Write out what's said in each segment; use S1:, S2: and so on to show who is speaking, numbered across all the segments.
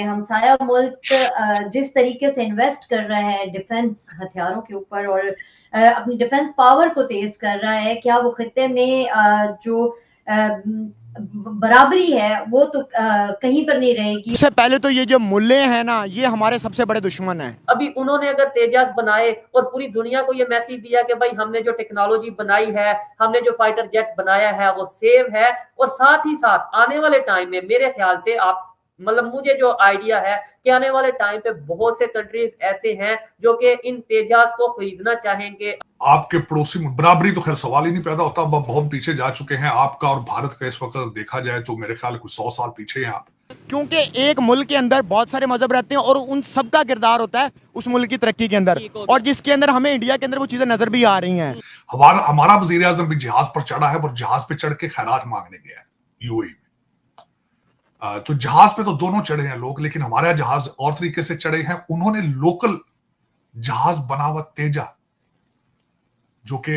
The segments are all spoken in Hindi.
S1: हमसाया मुल्क जिस तरीके से इन्वेस्ट कर रहा है डिफेंस हथियारों के ऊपर और अपनी डिफेंस पावर को तेज कर रहा है, क्या वो खित्ते में जो बराबरी है वो तो कहीं पर नहीं रहेगी।
S2: सबसे पहले तो ये जो मुल्ले हैं ना, ये हमारे सबसे बड़े दुश्मन हैं।
S3: अभी उन्होंने अगर तेजाज बनाए और पूरी दुनिया को ये मैसेज दिया कि भाई हमने जो टेक्नोलॉजी बनाई है, हमने जो फाइटर जेट बनाया है वो सेव है, और साथ ही साथ आने वाले टाइम में मेरे ख्याल से आप मतलब मुझे जो आइडिया है कि आने वाले टाइम पे बहुत से कंट्रीज ऐसे हैं जो कि इन तेजाज को खरीदना चाहेंगे।
S4: आपके पड़ोसी में बराबरी तो खैर सवाल ही नहीं पैदा होता, अब बहुत पीछे जा चुके हैं आपका और भारत का। इस वक्त देखा जाए तो मेरे ख्याल कुछ 100 साल पीछे हैं आप,
S2: क्योंकि एक मुल्क के अंदर बहुत सारे मजहब रहते हैं और उन सब का किरदार होता है उस मुल्क की तरक्की के अंदर, और जिसके अंदर हमें इंडिया के अंदर वो चीजें नजर भी आ रही हैं।
S4: हमारा वजीर आजम भी जहाज पर चढ़ा है और जहाज पे चढ़ के खैरात मांगने गया है यूएई में। तो जहाज पे तो दोनों चढ़े हैं लोग, लेकिन हमारा जहाज और तरीके से चढ़े हैं। उन्होंने लोकल जहाज बना हुआ तेजा, जो कि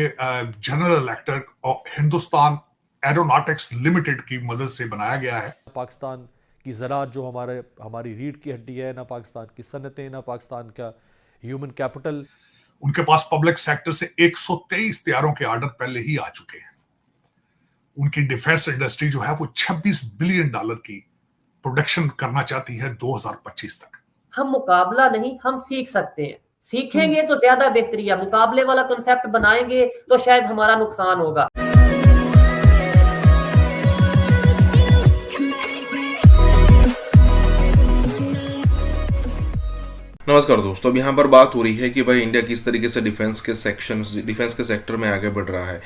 S4: जनरल इलेक्ट्रिक और हिंदुस्तान एरोनॉटिक्स लिमिटेड की मदद से बनाया गया है।
S5: पाकिस्तान की ज़राअत जो हमारी रीढ़ की हड्डी है, ना पाकिस्तान की सनतें, ना पाकिस्तान का ह्यूमन कैपिटल।
S4: उनके पास पब्लिक सेक्टर से 123 तैयारों के ऑर्डर पहले ही आ चुके हैं। उनकी डिफेंस इंडस्ट्री जो है वो $26 बिलियन की प्रोडक्शन करना चाहती है 2025 तक।
S3: हम मुकाबला नहीं, हम सीख सकते हैं, सीखेंगे तो ज्यादा बेहतरी है। मुकाबले वाला कंसेप्ट बनाएंगे तो शायद हमारा नुकसान होगा।
S6: नमस्कार दोस्तों, अब यहाँ पर बात हो रही है कि भाई इंडिया किस तरीके से डिफेंस के सेक्टर में आगे बढ़ रहा है।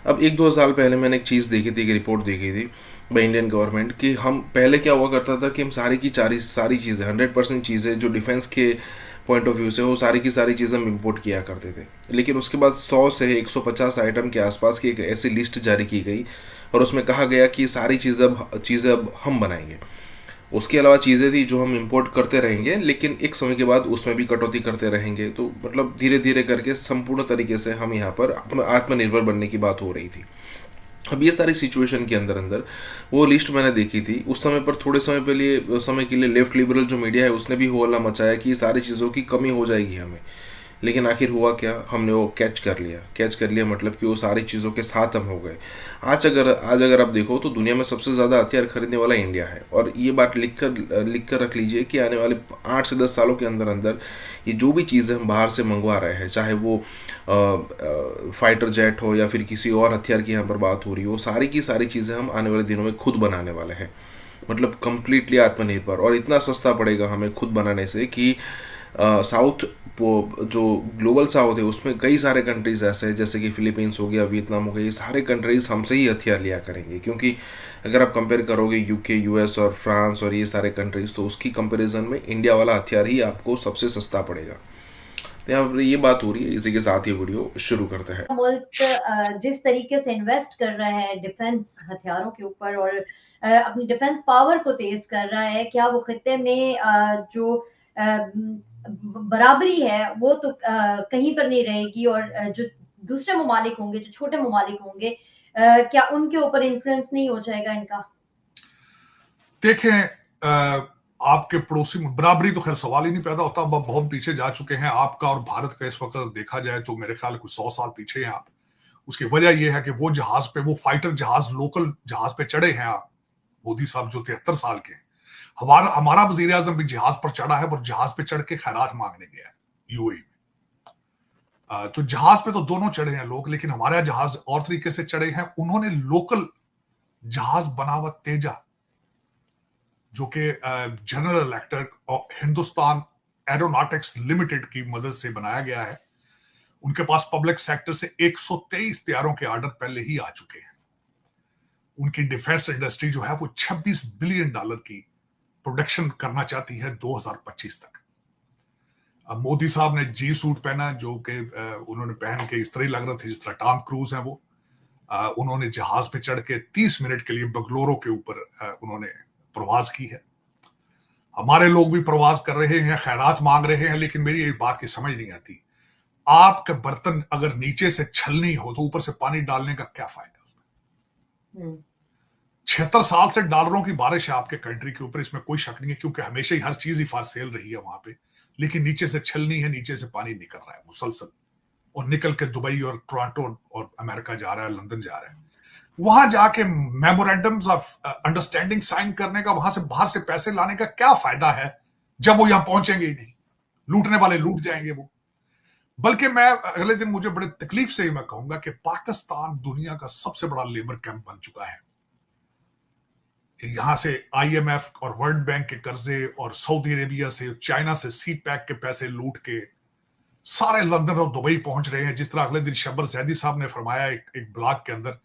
S6: अब 1-2 साल पहले मैंने एक चीज़ देखी थी, एक रिपोर्ट देखी थी बाई इंडियन गवर्नमेंट कि हम पहले क्या हुआ करता था कि हम सारी चीज़ें 100% चीज़ें जो डिफेंस के पॉइंट ऑफ व्यू से वो सारी की सारी चीज़ें हम इम्पोर्ट किया करते थे। लेकिन उसके बाद 100 से 150 आइटम के आसपास की एक ऐसी लिस्ट जारी की गई और उसमें कहा गया कि सारी चीज़ें अब हम बनाएंगे। उसके अलावा चीज़ें थी जो हम इंपोर्ट करते रहेंगे, लेकिन एक समय के बाद उसमें भी कटौती करते रहेंगे। तो मतलब धीरे धीरे करके संपूर्ण तरीके से हम यहाँ पर आत्मनिर्भर बनने की बात हो रही थी। अब ये सारी सिचुएशन के अंदर वो लिस्ट मैंने देखी थी। उस समय पर थोड़े समय के लिए लेफ्ट लिबरल जो मीडिया है उसने भी हो हल्ला मचाया कि सारी चीज़ों की कमी हो जाएगी हमें। लेकिन आखिर हुआ क्या, हमने वो कैच कर लिया मतलब कि वो सारी चीज़ों के साथ हम हो गए। आज अगर आप देखो तो दुनिया में सबसे ज़्यादा हथियार खरीदने वाला इंडिया है। और ये बात लिख कर रख लीजिए कि आने वाले 8 से 10 सालों के अंदर ये जो भी चीज़ें हम बाहर से मंगवा रहे हैं, चाहे वो फाइटर जेट हो या फिर किसी और हथियार की यहाँ पर बात हो रही हो, सारी की सारी चीज़ें हम आने वाले दिनों में खुद बनाने वाले हैं। मतलब कम्प्लीटली आत्मनिर्भर। और इतना सस्ता पड़ेगा हमें खुद बनाने से कि साउथ जो ग्लोबल साउथ है उसमें कई सारे कंट्रीज़ ऐसे हैं, जैसे कि फिलीपींस हो गया, वियतनाम हो गया, ये सारे कंट्रीज़ हमसे ही हथियार लिया करेंगे। क्योंकि अगर आप कंपेयर करोगे यूके, यूएस और फ्रांस और ये सारे कंट्रीज़, तो उसकी कंपैरिजन में इंडिया वाला हथियार ही आपको सबसे सस्ता पड़ेगा। तो यहाँ पर ये बात हो रही है। इसी के साथ ही वीडियो शुरू करते हैं।
S1: मुल्क जिस तरीके से इन्वेस्ट कर रहा है डिफेंस हथियारों के ऊपर और अपनी डिफेंस पावर को तेज कर रहा है, क्या वो खित्ते में जो बराबरी है वो तो कहीं पर नहीं रहेगी। और जो दूसरे ममालिक होंगे, जो छोटे ममालिक होंगे, क्या उनके ऊपर इन्फ्लुएंस नहीं हो जाएगा इनका?
S4: देखें, आपके पड़ोसी में बराबरी तो खैर सवाल ही नहीं पैदा होता, अब बहुत पीछे जा चुके हैं आपका और भारत का। इस वक्त देखा जाए तो मेरे ख्याल कुछ 100 साल पीछे हैं आप। उसकी वजह यह है कि वो जहाज पे, वो फाइटर जहाज, लोकल जहाज पे चढ़े हैं आप, मोदी साहब जो 73 साल के हैं। हमारा वजीर आजम भी जहाज पर चढ़ा है और जहाज पे चढ़ के खैरात मांगने गया है यूएई में। तो जहाज पे तो दोनों चढ़े हैं लोग, लेकिन हमारा जहाज और तरीके से चढ़े हैं। उन्होंने लोकल जहाज बना हुआ तेजा, जो कि जनरल इलेक्ट्रिक और हिंदुस्तान एरोनॉटिक्स लिमिटेड की मदद से बनाया गया है। उनके पास पब्लिक सेक्टर से 123 तैयारों के ऑर्डर पहले ही आ चुके हैं। उनकी डिफेंस इंडस्ट्री जो है वो $26 बिलियन की प्रोडक्शन करना चाहती है 2025 तक। अब मोदी साहब ने जी सूट पहना, जो कि उन्होंने पहन के इस तरह लग रहा था जिस तरह टॉम क्रूज है वो। उन्होंने जहाज पे चढ़ के 30 मिनट के लिए बंगलोरों के ऊपर उन्होंने प्रवास की है। हमारे लोग भी प्रवास कर रहे हैं, खैरात मांग रहे हैं। लेकिन मेरी एक बात की समझ नहीं आती, आपके बर्तन अगर नीचे से छलनी हो तो ऊपर से पानी डालने का क्या फायदा उसमें? 76 साल से डॉलरों की बारिश है आपके कंट्री के ऊपर, इसमें कोई शक नहीं है, क्योंकि हमेशा ही हर चीज ही फॉर सेल रही है वहां पे। लेकिन नीचे से छलनी है, नीचे से पानी निकल रहा है मुसलसल, और निकल के दुबई और टोरंटो और अमेरिका जा रहा है, लंदन जा रहा है। वहां जाके मेमोरेंडम्स ऑफ अंडरस्टैंडिंग साइन करने का, वहां से बाहर से पैसे लाने का क्या फायदा है जब वो यहां पहुंचेंगे ही नहीं, लूटने वाले लूट जाएंगे वो। बल्कि मैं अगले दिन, मुझे बड़े तकलीफ से ही मैं कहूंगा कि पाकिस्तान दुनिया का सबसे बड़ा लेबर कैंप बन चुका है। यहां से IMF और वर्ल्ड बैंक के कर्जे और सऊदी अरेबिया से, चाइना से सी पैक के पैसे लूट के सारे लंदन और दुबई पहुंच रहे हैं। जिस तरह अगले दिन शब्बर जैदी साहब ने फरमाया एक ब्लॉग के अंदर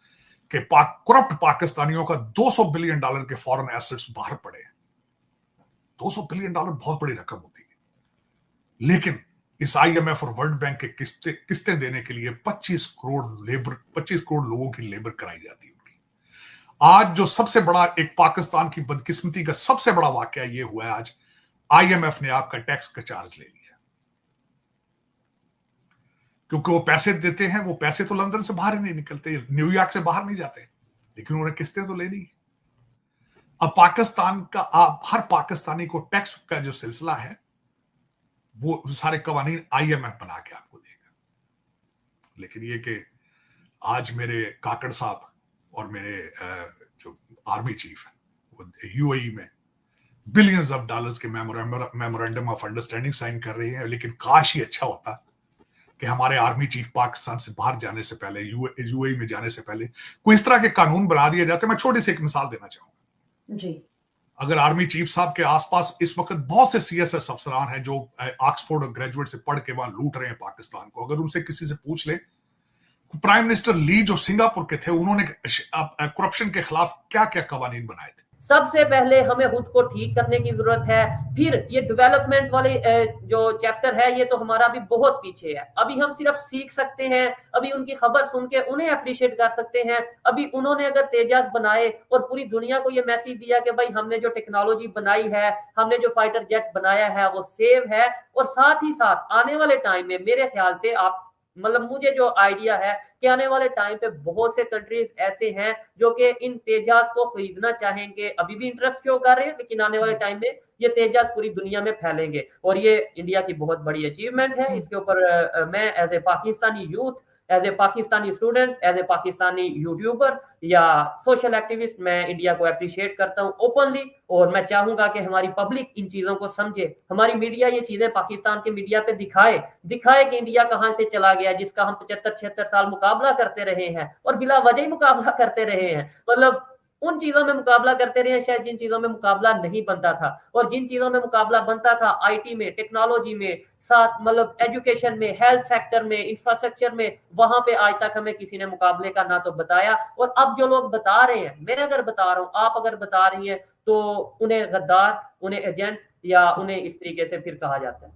S4: कि करप्ट पाकिस्तानियों का $200 बिलियन के फॉरेन एसेट्स बाहर पड़े हैं। $200 बिलियन बहुत बड़ी रकम होती है, लेकिन इस IMF और वर्ल्ड बैंक के किस्तें देने के लिए 25 करोड़ लोगों की लेबर कराई जाती है उनकी। आज जो सबसे बड़ा एक पाकिस्तान की बदकिस्मती का सबसे बड़ा वाकया ये हुआ है, आज IMF ने आपका टैक्स का चार्ज ले लिया, क्योंकि वो पैसे देते हैं, वो पैसे तो लंदन से बाहर ही नहीं निकलते, न्यूयॉर्क से बाहर नहीं जाते, लेकिन उन्होंने किस्तें तो लेनी। अब पाकिस्तान का, हर पाकिस्तानी को टैक्स का जो सिलसिला है वो सारे कवानीन IMF बना के आपको देगा। लेकिन ये कि आज मेरे काकड़ साहब और मेरे जो आर्मी चीफ है वो UAE में बिलियंस ऑफ डॉलर्स के मेमोरेंडम ऑफ अंडरस्टैंडिंग साइन कर रहे हैं। लेकिन काश ही अच्छा होता कि हमारे आर्मी चीफ पाकिस्तान से बाहर जाने से पहले, UAE में जाने से पहले कोई इस तरह के कानून बना दिए जाते। मैं छोटी सी एक मिसाल देना चाहूंगा
S1: जी।
S4: अगर आर्मी चीफ साहब के आसपास इस वक्त बहुत से CSS अफसरान हैं जो ऑक्सफोर्ड और ग्रेजुएट से पढ़ के वहां लूट रहे हैं पाकिस्तान को, अगर उनसे किसी से पूछ ले, प्राइम मिनिस्टर ली जो सिंगापुर के थे, उन्होंने करप्शन के खिलाफ क्या क्या कवानीन बनाए थे।
S3: सबसे पहले हमें खुद को ठीक करने की जरूरत है। फिर ये डेवलपमेंट वाली जो चैप्टर है, ये तो हमारा अभी बहुत पीछे है। अभी हम सिर्फ सीख सकते हैं, अभी उनकी खबर सुन के उन्हें अप्रिशिएट कर सकते हैं। अभी उन्होंने अगर तेजास बनाए और पूरी दुनिया को ये मैसेज दिया कि भाई हमने जो टेक्नोलॉजी बनाई है, हमने जो फाइटर जेट बनाया है वो सेव है, और साथ ही साथ आने वाले टाइम में मेरे ख्याल से आप, मतलब मुझे जो आइडिया है कि आने वाले टाइम पे बहुत से कंट्रीज ऐसे हैं जो कि इन तेजास को खरीदना चाहेंगे, अभी भी इंटरेस्ट शो कर रहे हैं, लेकिन आने वाले टाइम में ये तेजास पूरी दुनिया में फैलेंगे। और ये इंडिया की बहुत बड़ी अचीवमेंट है। इसके ऊपर मैं as a Pakistani youth, as a Pakistani student, as a Pakistani YouTuber या सोशल एक्टिविस्ट, मैं इंडिया को अप्रिशिएट करता हूं ओपनली। और मैं चाहूंगा कि हमारी पब्लिक इन चीजों को समझे, हमारी मीडिया ये चीजें पाकिस्तान के मीडिया पे दिखाए कि इंडिया कहां पे चला गया, जिसका हम 75-76 साल मुकाबला करते रहे हैं और बिला वजह ही मुकाबला करते रहे हैं। मतलब उन चीजों में मुकाबला करते रहे शायद जिन चीजों में मुकाबला नहीं बनता था, और जिन चीजों में मुकाबला बनता था IT में, टेक्नोलॉजी में, साथ मतलब एजुकेशन में, हेल्थ सेक्टर में, इंफ्रास्ट्रक्चर में, वहां पे आज तक हमें किसी ने मुकाबले का ना तो बताया। और अब जो लोग बता रहे हैं, मैं अगर बता रहा हूँ, आप अगर बता रही हैं, तो उन्हें गद्दार, उन्हें एजेंट या उन्हें इस तरीके से फिर कहा जाता है।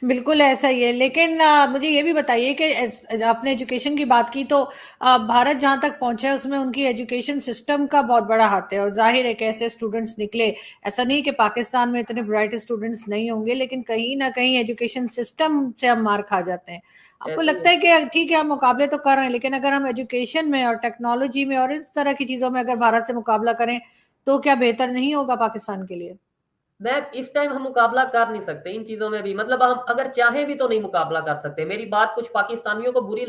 S7: बिल्कुल ऐसा ही है। लेकिन मुझे ये भी बताइए कि आपने एजुकेशन की बात की, तो भारत जहां तक पहुंचा है उसमें उनकी एजुकेशन सिस्टम का बहुत बड़ा हाथ है। और जाहिर है कि ऐसे स्टूडेंट्स निकले, ऐसा नहीं कि पाकिस्तान में इतने ब्राइट स्टूडेंट्स नहीं होंगे, लेकिन कहीं ना कहीं एजुकेशन सिस्टम से हम मार खा जाते हैं। आपको लगता है कि ठीक है हम मुकाबले तो कर रहे हैं, लेकिन अगर हम एजुकेशन में और टेक्नोलॉजी में और इस तरह की चीजों में अगर भारत से मुकाबला करें तो क्या बेहतर नहीं होगा पाकिस्तान के लिए?
S3: मैं इस टाइम हम मुकाबला कर नहीं सकते इन चीजों में भी, मतलब हम अगर चाहें भी तो नहीं मुकाबला कर सकते। मेरी बात कुछ पाकिस्तानियों को बुरी